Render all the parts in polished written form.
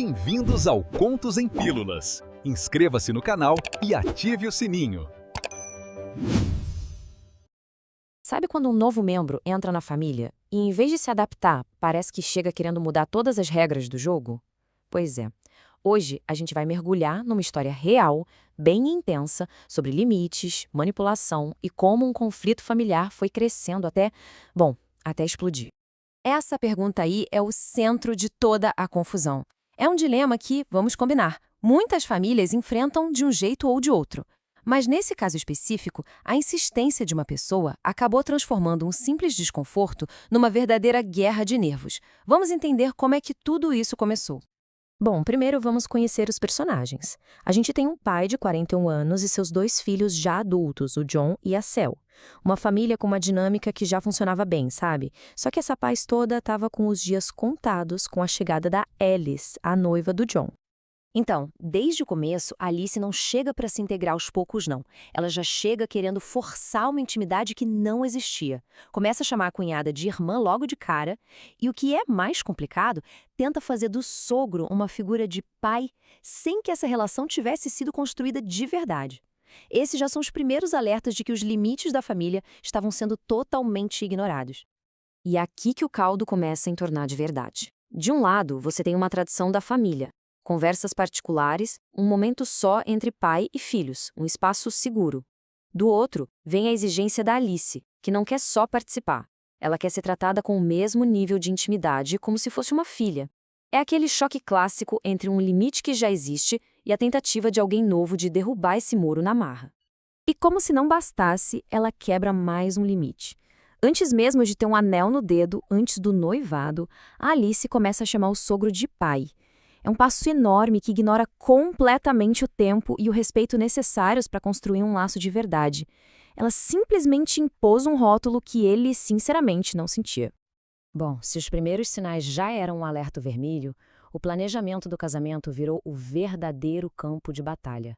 Bem-vindos ao Contos em Pílulas. Inscreva-se no canal e ative o sininho. Sabe quando um novo membro entra na família e, em vez de se adaptar, parece que chega querendo mudar todas as regras do jogo? Pois é. Hoje a gente vai mergulhar numa história real, bem intensa, sobre limites, manipulação e como um conflito familiar foi crescendo até explodir. Essa pergunta aí é o centro de toda a confusão. É um dilema que, vamos combinar, muitas famílias enfrentam de um jeito ou de outro. Mas nesse caso específico, a insistência de uma pessoa acabou transformando um simples desconforto numa verdadeira guerra de nervos. Vamos entender como é que tudo isso começou. Bom, primeiro vamos conhecer os personagens. A gente tem um pai de 41 anos e seus dois filhos já adultos, o John e a Cel. Uma família com uma dinâmica que já funcionava bem, sabe? Só que essa paz toda estava com os dias contados com a chegada da Alice, a noiva do John. Então, desde o começo, a Alice não chega para se integrar aos poucos, não. Ela já chega querendo forçar uma intimidade que não existia. Começa a chamar a cunhada de irmã logo de cara e, o que é mais complicado, tenta fazer do sogro uma figura de pai sem que essa relação tivesse sido construída de verdade. Esses já são os primeiros alertas de que os limites da família estavam sendo totalmente ignorados. E é aqui que o caldo começa a entornar de verdade. De um lado, você tem uma tradição da família. Conversas particulares, um momento só entre pai e filhos, um espaço seguro. Do outro, vem a exigência da Alice, que não quer só participar. Ela quer ser tratada com o mesmo nível de intimidade como se fosse uma filha. É aquele choque clássico entre um limite que já existe e a tentativa de alguém novo de derrubar esse muro na marra. E como se não bastasse, ela quebra mais um limite. Antes mesmo de ter um anel no dedo, antes do noivado, a Alice começa a chamar o sogro de pai. É um passo enorme que ignora completamente o tempo e o respeito necessários para construir um laço de verdade. Ela simplesmente impôs um rótulo que ele, sinceramente, não sentia. Bom, se os primeiros sinais já eram um alerta vermelho, o planejamento do casamento virou o verdadeiro campo de batalha.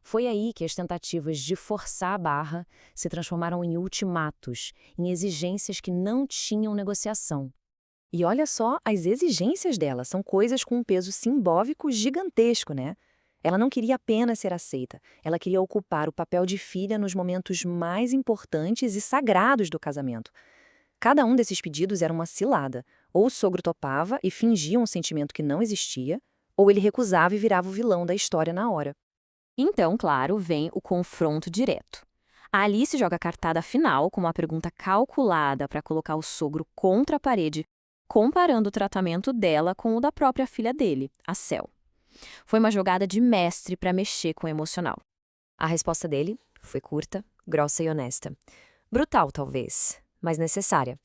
Foi aí que as tentativas de forçar a barra se transformaram em ultimatos, em exigências que não tinham negociação. E olha só, as exigências dela são coisas com um peso simbólico gigantesco, né? Ela não queria apenas ser aceita, ela queria ocupar o papel de filha nos momentos mais importantes e sagrados do casamento. Cada um desses pedidos era uma cilada. Ou o sogro topava e fingia um sentimento que não existia, ou ele recusava e virava o vilão da história na hora. Então, claro, vem o confronto direto. A Alice joga a cartada final com uma pergunta calculada para colocar o sogro contra a parede, comparando o tratamento dela com o da própria filha dele, a Cel. Foi uma jogada de mestre para mexer com o emocional. A resposta dele foi curta, grossa e honesta. Brutal, talvez, mas necessária.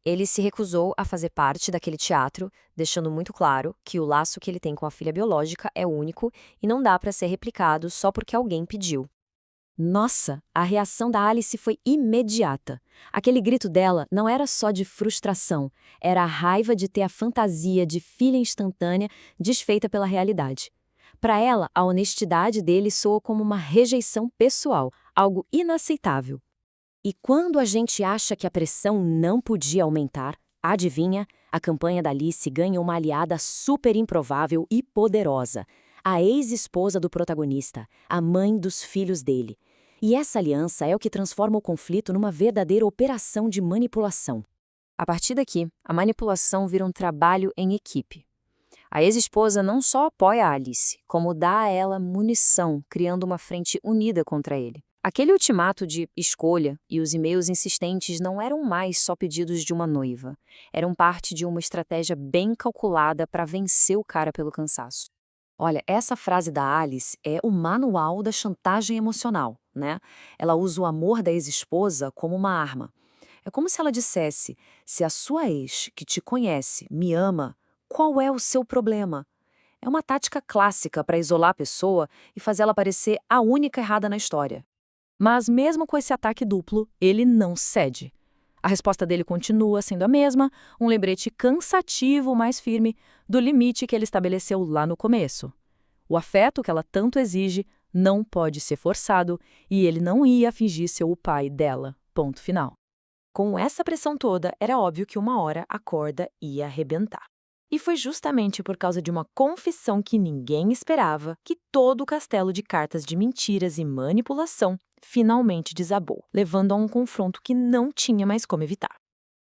Ele se recusou a fazer parte daquele teatro, deixando muito claro que o laço que ele tem com a filha biológica é único e não dá para ser replicado só porque alguém pediu. Nossa, a reação da Alice foi imediata. Aquele grito dela não era só de frustração, era a raiva de ter a fantasia de filha instantânea desfeita pela realidade. Para ela, a honestidade dele soou como uma rejeição pessoal, algo inaceitável. E quando a gente acha que a pressão não podia aumentar, adivinha, a campanha da Alice ganha uma aliada super improvável e poderosa. A ex-esposa do protagonista, a mãe dos filhos dele. E essa aliança é o que transforma o conflito numa verdadeira operação de manipulação. A partir daqui, a manipulação vira um trabalho em equipe. A ex-esposa não só apoia a Alice, como dá a ela munição, criando uma frente unida contra ele. Aquele ultimato de escolha e os e-mails insistentes não eram mais só pedidos de uma noiva. Eram parte de uma estratégia bem calculada para vencer o cara pelo cansaço. Olha, essa frase da Alice é o manual da chantagem emocional, né? Ela usa o amor da ex-esposa como uma arma. É como se ela dissesse: se a sua ex, que te conhece, me ama, qual é o seu problema? É uma tática clássica para isolar a pessoa e fazer ela parecer a única errada na história. Mas mesmo com esse ataque duplo, ele não cede. A resposta dele continua sendo a mesma, um lembrete cansativo, mas firme, do limite que ele estabeleceu lá no começo. O afeto que ela tanto exige não pode ser forçado e ele não ia fingir ser o pai dela. Ponto final. Com essa pressão toda, era óbvio que uma hora a corda ia arrebentar. E foi justamente por causa de uma confissão que ninguém esperava que todo o castelo de cartas de mentiras e manipulação finalmente desabou, levando a um confronto que não tinha mais como evitar.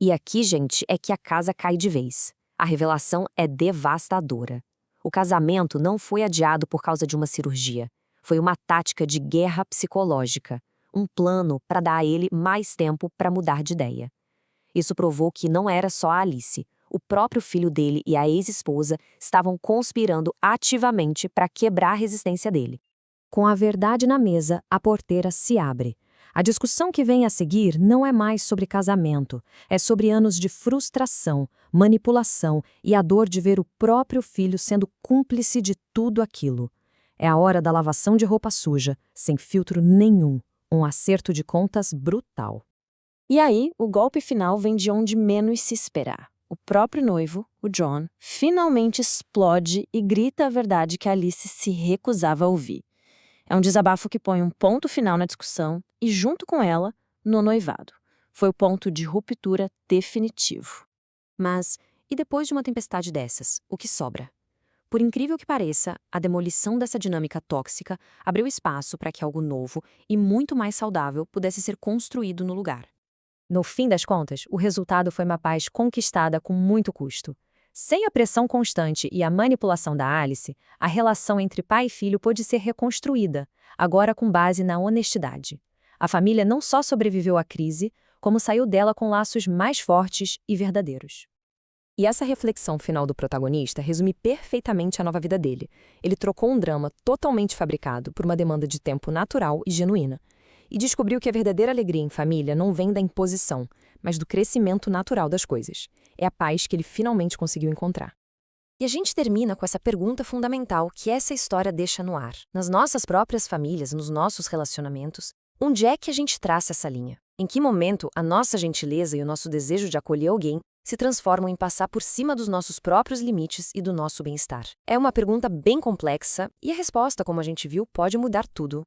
E aqui, gente, é que a casa cai de vez. A revelação é devastadora. O casamento não foi adiado por causa de uma cirurgia. Foi uma tática de guerra psicológica, um plano para dar a ele mais tempo para mudar de ideia. Isso provou que não era só a Alice. O próprio filho dele e a ex-esposa estavam conspirando ativamente para quebrar a resistência dele. Com a verdade na mesa, a porteira se abre. A discussão que vem a seguir não é mais sobre casamento, é sobre anos de frustração, manipulação e a dor de ver o próprio filho sendo cúmplice de tudo aquilo. É a hora da lavação de roupa suja, sem filtro nenhum, um acerto de contas brutal. E aí, o golpe final vem de onde menos se esperar. O próprio noivo, o John, finalmente explode e grita a verdade que Alice se recusava a ouvir. É um desabafo que põe um ponto final na discussão e, junto com ela, no noivado. Foi o ponto de ruptura definitivo. Mas, e depois de uma tempestade dessas, o que sobra? Por incrível que pareça, a demolição dessa dinâmica tóxica abriu espaço para que algo novo e muito mais saudável pudesse ser construído no lugar. No fim das contas, o resultado foi uma paz conquistada com muito custo. Sem a pressão constante e a manipulação da Alice, a relação entre pai e filho pôde ser reconstruída, agora com base na honestidade. A família não só sobreviveu à crise, como saiu dela com laços mais fortes e verdadeiros. E essa reflexão final do protagonista resume perfeitamente a nova vida dele. Ele trocou um drama totalmente fabricado por uma demanda de tempo natural e genuína. E descobriu que a verdadeira alegria em família não vem da imposição, mas do crescimento natural das coisas. É a paz que ele finalmente conseguiu encontrar. E a gente termina com essa pergunta fundamental que essa história deixa no ar. Nas nossas próprias famílias, nos nossos relacionamentos, onde é que a gente traça essa linha? Em que momento a nossa gentileza e o nosso desejo de acolher alguém se transformam em passar por cima dos nossos próprios limites e do nosso bem-estar? É uma pergunta bem complexa e a resposta, como a gente viu, pode mudar tudo.